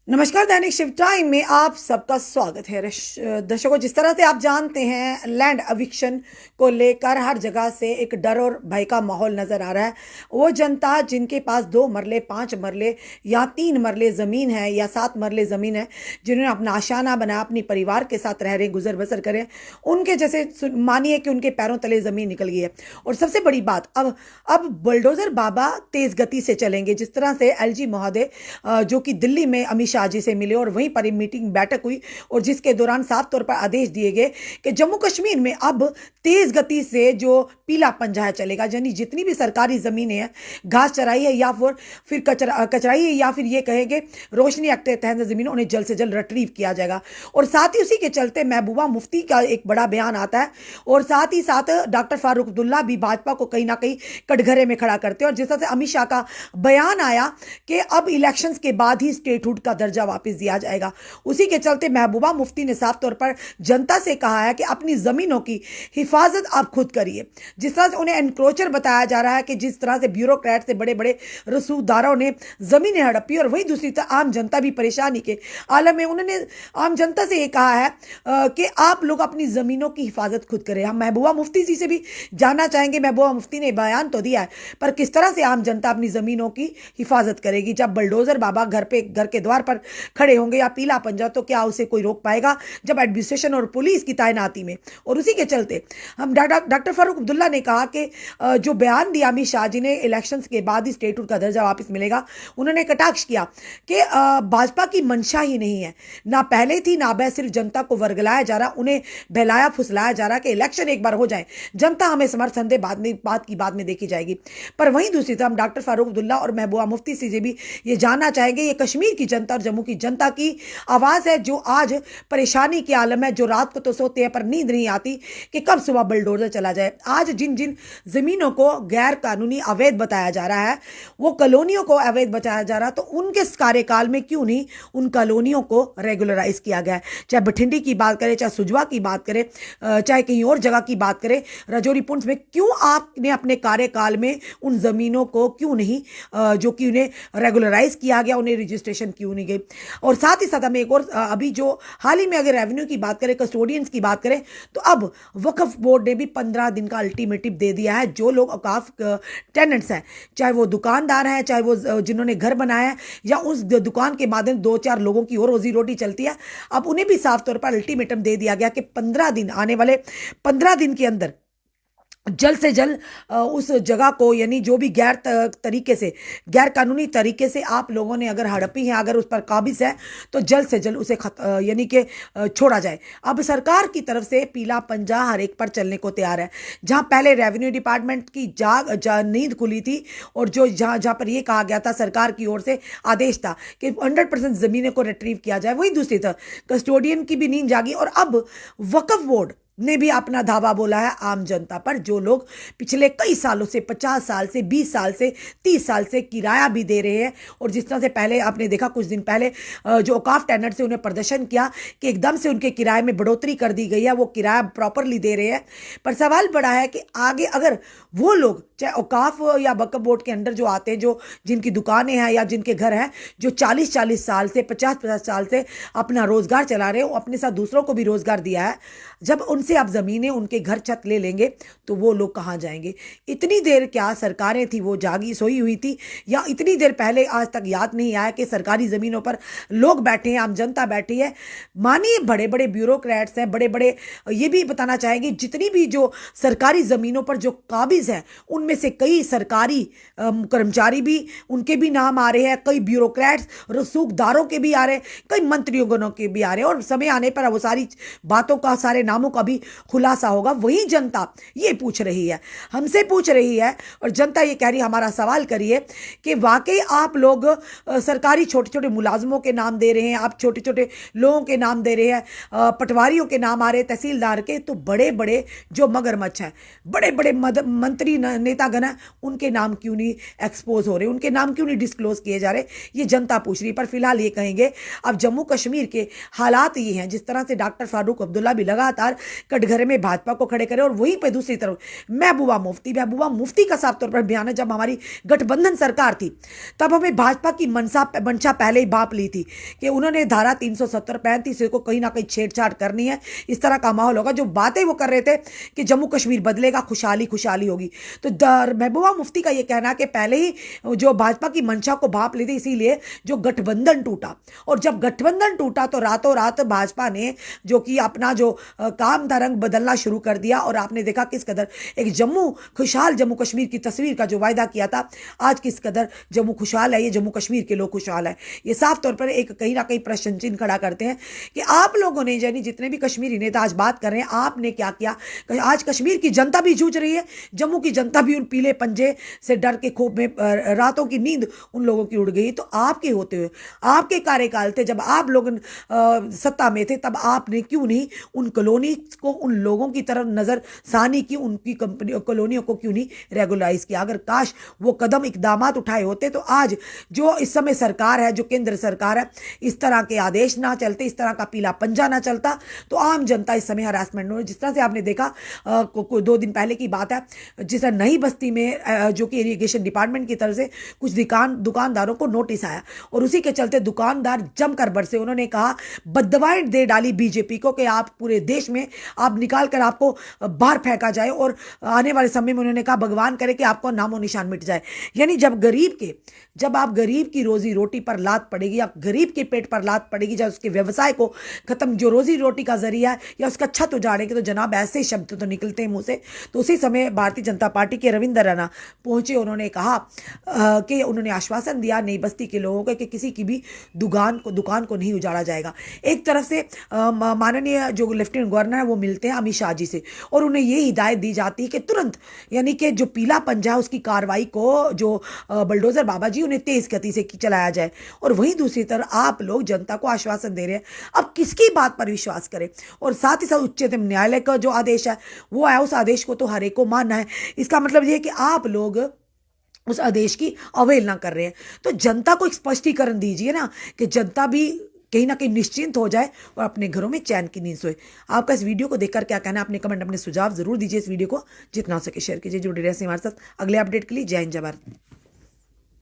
नमस्कार। दैनिक शिव टाइम में आप सबका स्वागत है। दर्शकों, जिस तरह से आप जानते हैं, लैंड अविक्शन को लेकर हर जगह से एक डर और भय का माहौल नजर आ रहा है। वो जनता जिनके पास 2 मरले 5 मरले या 3 मरले ज़मीन है या 7 मरले ज़मीन है, जिन्होंने अपना आशाना बनाया, अपनी परिवार के साथ रह रहे, गुजर बसर करें, उनके जैसे मानिए कि उनके पैरों तले ज़मीन निकल गई है। और सबसे बड़ी बात, अब बुलडोज़र बाबा तेज़ गति से चलेंगे। जिस तरह से एलजी महोदय जो कि दिल्ली में अमित शाह जी से मिले और वहीं पर मीटिंग बैठक हुई, और जिसके दौरान साफ तौर पर आदेश दिए गए कि जम्मू कश्मीर में अब तेज गति से जो पीला पंजा चलेगा, यानी जितनी भी सरकारी जमीनें हैं, घास चराई है या फिर कचराई है, या फिर ये कहेंगे रोशनी एक्ट के तहत जमीनों उन्हें जल्द से जल्द रिट्रीव किया जाएगा। और साथ ही उसी के चलते महबूबा मुफ्ती का एक बड़ा बयान आता है, और साथ ही साथ डॉक्टर फारूक अब्दुल्ला भी भाजपा को कहीं ना कहीं कटघरे में खड़ा करते हैं। और जिस तरह से अमित शाह का बयान आया कि अब इलेक्शंस के बाद ही स्टेटहुड का दर्जा वापस दिया जाएगा, उसी के चलते महबूबा मुफ्ती ने साफ तौर पर जनता से कहा है कि अपनी जमीनों की हिफाजत आप खुद करिए। जिस तरह से उन्हें एनक्रोचर बताया जा रहा है कि जिस तरह से ब्यूरोक्रेट से बड़े बड़े रसूखदारों ने जमीनें हड़पी, और वहीं दूसरी तरफ आम जनता भी परेशानी के आलम में। उन्होंने आम जनता से ये कहा है कि आप लोग अपनी जमीनों की हिफाजत खुद करें। हम महबूबा मुफ्ती जी से भी जानना चाहेंगे, महबूबा मुफ्ती ने बयान तो दिया है, पर किस तरह से आम जनता अपनी जमीनों की हिफाजत करेगी? जब बुलडोजर बाबा घर के द्वार पर खड़े होंगे या पीला पंजा, तो क्या उसे कोई रोक पाएगा? जब एडमिनिस्ट्रेशन और पुलिस की तैनाती में। और उसी के चलते हम डॉक्टर फारूक अब्दुल्ला ने कहा कि जो बयान दिया अमित शाह जी ने, इलेक्शंस के बाद ही स्टेटहुड का दर्जा वापस मिलेगा, उन्होंने कटाक्ष किया कि भाजपा की मंशा ही नहीं है, ना पहले थी ना अब, सिर्फ जनता को वर्गलाया जा रहा, उन्हें बहलाया फुसलाया जा रहा कि इलेक्शन एक बार हो जाए, जनता हमें समर्थन दे, बात में देखी जाएगी। पर वहीं दूसरी तरफ डॉक्टर फारूक अब्दुल्ला और महबूबा मुफ्ती से भी ये जानना चाहेंगे, ये कश्मीर की जनता और जम्मू की जनता की आवाज है, जो आज परेशानी के आलम है, जो रात को तो सोते हैं पर नींद नहीं आती कि कब सुबह बुलडोजर चला जाए। आज जिन जिन जमीनों को गैर कानूनी अवैध बताया जा रहा है, वो कॉलोनियों को अवैध बताया जा रहा है, तो उनके कार्यकाल में क्यों नहीं उन कॉलोनियों को रेगुलराइज किया गया? चाहे बठिंडी की बात करें, चाहे सुजवा की बात करें, चाहे कहीं और जगह की बात करें, राजौरी पुंछ में, क्यों आपने अपने कार्यकाल में उन जमीनों को क्यों नहीं जो कि उन्हें रेगुलराइज किया गया, उन्हें रजिस्ट्रेशन क्यों नहीं गई? और साथ ही साथ हमें एक और अभी जो हाल ही में अगर रेवेन्यू की बात करें, कस्टोडियंस की बात करें, तो अब वक्फ बोर्ड ने भी 15 दिन का अल्टीमेटिव दे दिया है। जो लोग औकाफ टेनेंट्स हैं, चाहे वो दुकानदार हैं, चाहे वो जिन्होंने घर बनाया है, या उस दुकान के माध्यम 2-4 लोगों की और रोजी रोटी चलती है, अब उन्हें भी साफ तौर पर अल्टीमेटम दे दिया गया कि 15 दिन, आने वाले 15 दिन के अंदर जल्द से जल्द उस जगह को, यानी जो भी तरीके से, गैर कानूनी तरीके से आप लोगों ने अगर हड़पी है, अगर उस पर काबिज है, तो जल्द से जल्द उसे यानी कि छोड़ा जाए। अब सरकार की तरफ से पीला पंजा हर एक पर चलने को तैयार है। जहां पहले रेवेन्यू डिपार्टमेंट की नींद खुली थी, और जो जहां जहां पर यह कहा गया था, सरकार की ओर से आदेश था कि 100% जमीनों को रिट्रीव किया जाए, वही दूसरी तरफ कस्टोडियन की भी नींद जागी। और अब वक्फ बोर्ड ने भी अपना धावा बोला है आम जनता पर, जो लोग पिछले कई सालों से, 50 साल से, 20 साल से, 30 साल से किराया भी दे रहे हैं। और जिस तरह से पहले आपने देखा, कुछ दिन पहले जो औकाफ टेनर से उन्हें प्रदर्शन किया कि एकदम से उनके किराए में बढ़ोतरी कर दी गई है, वो किराया प्रॉपरली दे रहे हैं। पर सवाल बड़ा है कि आगे अगर वो लोग, चाहे औकाफ या वक्फ बोर्ड के अंडर जो आते हैं, जो जिनकी दुकानें हैं या जिनके घर हैं, जो 40-40 साल से, 50-50 साल से अपना रोजगार चला रहे हो, अपने साथ दूसरों को भी रोजगार दिया है, जब उनसे आप जमीनें, उनके घर छत ले लेंगे, तो वो लोग कहां जाएंगे? इतनी देर क्या सरकारें थी वो जागी सोई हुई थी, या इतनी देर पहले आज तक याद नहीं आया कि सरकारी जमीनों पर लोग बैठे हैं, आम जनता बैठी है? मानिए बड़े बड़े ब्यूरोक्रेट्स हैं, बड़े बड़े, ये भी बताना चाहेंगे, जितनी भी जो सरकारी जमीनों पर जो काबिज हैं, उनमें से कई सरकारी कर्मचारी भी, उनके भी नाम आ रहे हैं, कई ब्यूरोक्रेट्स रसूखदारों के भी आ रहे हैं, कई मंत्रियों के भी आ रहे हैं, और समय आने पर वो सारी बातों का, सारे नामों का भी खुलासा होगा। वही जनता ये पूछ रही है, हमसे पूछ रही है, और जनता ये कह रही है, हमारा सवाल करिए कि वाकई आप लोग सरकारी छोटे छोटे मुलाजमों के नाम दे रहे हैं, आप छोटे छोटे लोगों के नाम दे रहे हैं, पटवारियों के नाम आ रहे हैं, तहसीलदार के, तो बड़े बड़े जो मगरमच्छ हैं, बड़े बड़े मंत्री ने नेतागण हैं उनके नाम क्यों नहीं एक्सपोज हो रहे, उनके नाम क्यों नहीं डिस्क्लोज किए जा रहे, ये जनता पूछ रही है। पर फिलहाल ये कहेंगे अब जम्मू कश्मीर के हालात ये हैं, जिस तरह से डॉक्टर फारूक अब्दुल्ला भी लगातार कटघरे में भाजपा को खड़े करे, और वहीं पे दूसरी तरफ महबूबा मुफ्ती का साफ तौर पर बयान है, जब हमारी गठबंधन सरकार थी तब हमें भाजपा की मंशा पहले ही भांप ली थी कि उन्होंने धारा 370 35 को कहीं ना कहीं छेड़छाड़ करनी है, इस तरह का माहौल होगा। जो बातें वो कर रहे थे कि जम्मू कश्मीर बदलेगा, खुशहाली होगी, तो महबूबा मुफ्ती का ये कहना है कि पहले ही जो भाजपा की मंशा को भांप ली थी, इसीलिए जो गठबंधन टूटा, और जब गठबंधन टूटा तो रातों रात भाजपा ने जो कि अपना जो काम का रंग बदलना शुरू कर दिया, और आपने देखा किस कदर एक खुशहाल जम्मू कश्मीर की तस्वीर का जो वायदा किया था, आज किस कदर जम्मू खुशहाल है, ये जम्मू कश्मीर के लोग खुशहाल है। ये साफ तौर पर एक कहीं ना कहीं प्रश्न चिन्ह खड़ा करते हैं कि आप लोगों ने, यानी जितने भी कश्मीरी नेता आज बात कर रहे हैं, आपने क्या किया। आज कश्मीर की जनता भी जूझ रही है, जम्मू की जनता भी उन पीले पंजे से डर के खौफ में रातों की नींद उन लोगों की उड़ गई। तो आपके होते हुए, आपके कार्यकाल थे, जब आप लोग सत्ता में थे, तब आपने क्यों नहीं उन कॉलोनी को उन लोगों की तरफ नजर सानी की, उनकी कंपनी कॉलोनियों को क्यों नहीं रेगुलराइज किया। अगर काश वो कदम इकदाम उठाए होते तो आज जो इस समय सरकार है, जो केंद्र सरकार है, इस तरह के आदेश ना चलते, इस तरह का पीला पंजा ना चलता, तो आम जनता इस समय हरासमेंट में। जिस तरह से आपने देखा 2 दिन पहले की बात है, जिस तरह नई बस्ती में जो कि इरिगेशन डिपार्टमेंट की तरफ से कुछ दुकानदारों को नोटिस आया, और उसी के चलते दुकानदार जमकर बरसे। उन्होंने कहा, बददुआएं दे डाली बीजेपी को कि आप पूरे देश में आप निकाल कर आपको बाहर फेंका जाए, और आने वाले समय में उन्होंने कहा भगवान करे कि आपको नामो निशान मिट जाए। यानी जब आप गरीब की रोजी रोटी पर लात पड़ेगी, या गरीब के पेट पर लात पड़ेगी, जब उसके व्यवसाय को खत्म, जो रोजी रोटी का जरिया है, या उसका छत उजाड़ेगी, तो जनाब ऐसे शब्द तो निकलते हैं मुंह से। तो उसी समय भारतीय जनता पार्टी के रविंद्र रैना पहुंचे, उन्होंने कहा कि उन्होंने आश्वासन दिया नई बस्ती के लोगों को कि किसी की भी दुकान को नहीं उजाड़ा जाएगा। एक तरफ से माननीय जो लेफ्टिनेंट गवर्नर है वो मिलते हैं अमित शाह जी से, और उन्हें ये हिदायत दी जाती है कि तुरंत, यानी कि जो पीला पंजा है उसकी कार्रवाई को जो बलडोजर बाबा जी उन्हें तेज गति से चलाया जाए। और वहीं दूसरी तरफ आप लोग जनता को आश्वासन दे रहे हैं, अब किसकी बात पर विश्वास करें। और साथ ही साथ उच्चतम न्यायालय का जो आदेश है वो है, उस आदेश को तो हर एक को मानना है। इसका मतलब ये है कि आप लोग उस आदेश की अवहेलना कर रहे हैं। तो जनता को एक स्पष्टीकरण दीजिए ना, कि जनता भी कहीं ना कहीं निश्चिंत हो जाए और अपने घरों में चैन की नींद सोए। आपका इस वीडियो को देखकर क्या कहना है, अपने कमेंट, अपने सुझाव जरूर दीजिए। इस वीडियो को जितना हो सके शेयर कीजिए। जुड़े रहे हमारे साथ अगले अपडेट के लिए। जय हिंद, जय भारत।